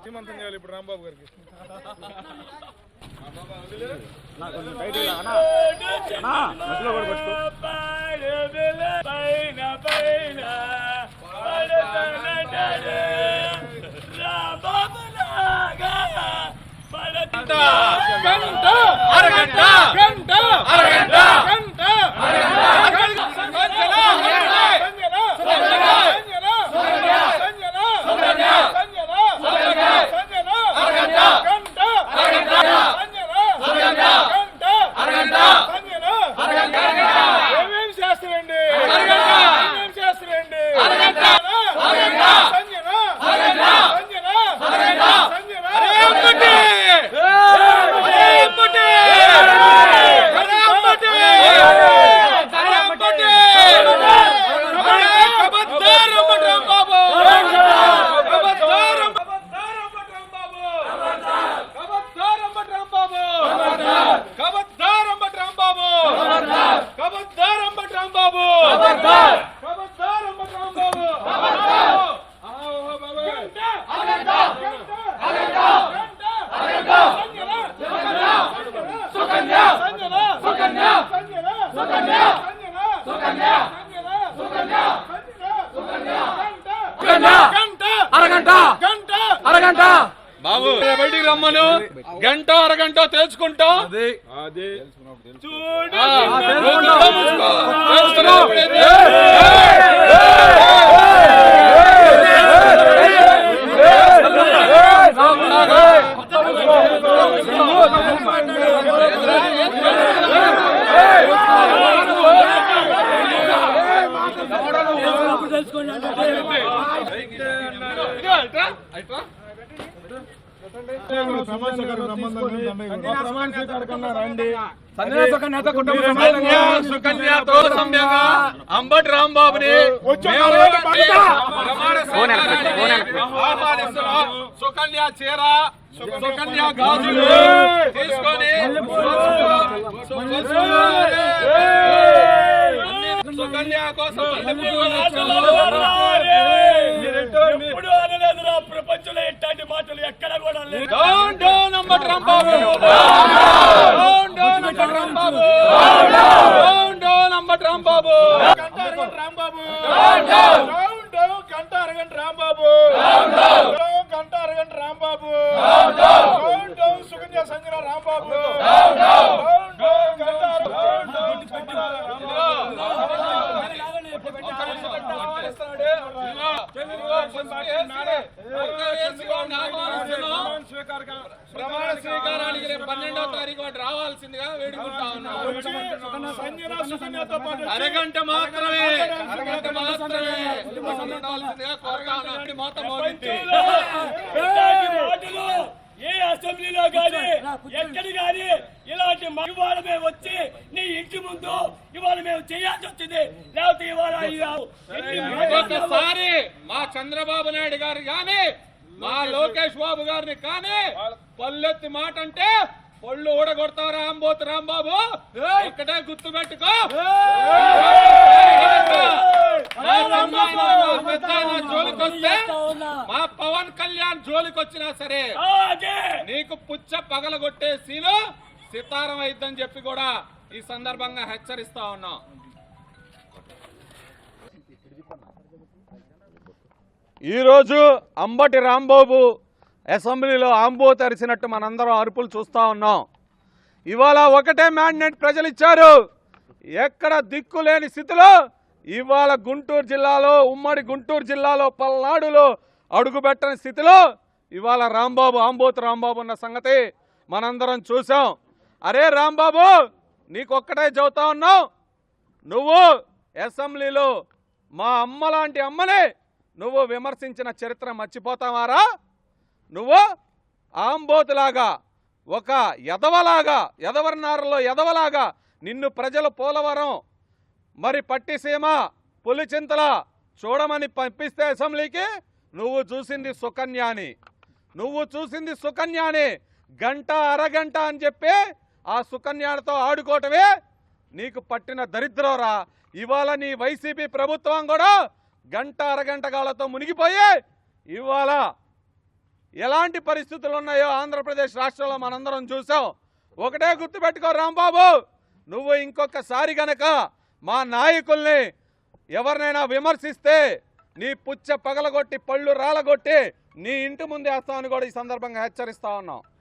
శ్రీమంతం చేయాలి ఇప్పుడు రాంబాబు గారికి. బాబు బయటికి రమ్మను, గంట అరగంట తెలుసుకుంటాం. సుకన్యతో సమ్యంగా అంబటి రాంబాబుని సుకన్య చీర, సుకన్య గాజులు తీసుకొని సుకన్య కోసం ప్రపంచంలో ఎట్లాంటి మాటలు ఎక్కడ కూడా లేదు. Down down Ambati Rambabu, down down Ambati Rambabu, down down Ambati Rambabu, గంట అరగంట రాంబాబు, డౌన్ డౌన్ గంట అరగంట రాంబాబు, డౌన్ గంట అరగంట Rambabu, down down Sukanya Sanjana Rambabu, down down గంట ప్రమాణ స్వీకారానికి 12వ తారీఖు వాటి రావాల్సిందిగా వేడుకుంటా ఉన్నాం. అరగంట మాత్రమే కోరుతా ఉన్నాం. మొత్తం ఏ అసెంబ్లీలో గాని ఎక్కడి గాని ఇలాంటి ఇవాళ మేము వచ్చి నీ ఇంటి ముందు ఇవాళ మేము చేయాల్సి వచ్చింది. లేకపోతే ఇవాళ ఒకసారి మా చంద్రబాబు నాయుడు గారు గాని మా లోకేష్ బాబు గారిని కానీ పల్లెత్తి మాట అంటే పళ్ళు ఊడగొడతారా అంబోతు రాంబాబు, ఇక్కడే గుర్తు పెట్టుకో. జోలికొస్తే మా పవన్ కళ్యాణ్ జోలికొచ్చినా సరే నీకు పుచ్చ పగలగొట్టే సీలు సితారం అయిద్దని చెప్పి కూడా ఈ సందర్భంగా హెచ్చరిస్తా ఉన్నాం. ఈరోజు అంబటి రాంబాబు అసెంబ్లీలో ఆంబో తెరిచినట్టు మనందరం అరుపులు చూస్తూ ఉన్నాం. ఇవాళ ఒకటే మ్యాండేట్ ప్రజలు ఇచ్చారు. ఎక్కడ దిక్కు లేని స్థితిలో ఇవాళ గుంటూరు జిల్లాలో, ఉమ్మడి గుంటూరు జిల్లాలో పల్నాడులో అడుగుపెట్టని స్థితిలో ఇవాళ రాంబాబు, ఆంబోతు రాంబాబు ఉన్న సంగతి మనందరం చూసాం. అరే రాంబాబు, నీకొక్కటే చెబుతా ఉన్నావు, నువ్వు అసెంబ్లీలో మా అమ్మ లాంటి అమ్మని నువ్వు విమర్శించిన చరిత్ర మర్చిపోతావారా? నువ్వు ఆంబోతులాగా ఒక ఎదవలాగా, ఎదవర్నారులో ఎదవలాగా నిన్ను ప్రజలు పోలవరం మరి పట్టిసీమ పులిచింతల చూడమని పంపిస్తే అసెంబ్లీకి నువ్వు చూసింది సుకన్యాని, గంట అరగంట అని చెప్పి ఆ సుకన్యాలతో ఆడుకోవటమే నీకు పట్టిన దరిద్రంరా. ఇవాళ నీ వైసీపీ ప్రభుత్వం కూడా గంట అరగంట కాలతో మునిగిపోయి ఇవాళ ఎలాంటి పరిస్థితులు ఉన్నాయో ఆంధ్రప్రదేశ్ రాష్ట్రంలో మనందరం చూసాం. ఒకటే గుర్తుపెట్టుకో రాంబాబు, నువ్వు ఇంకొకసారి గనక మా నాయకుల్ని ఎవరినైనా విమర్శిస్తే నీ పుచ్చ పగలగొట్టి పళ్ళు రాలగొట్టి నీ ఇంటి ముందు వేస్తామని కూడా ఈ సందర్భంగా హెచ్చరిస్తా ఉన్నాం.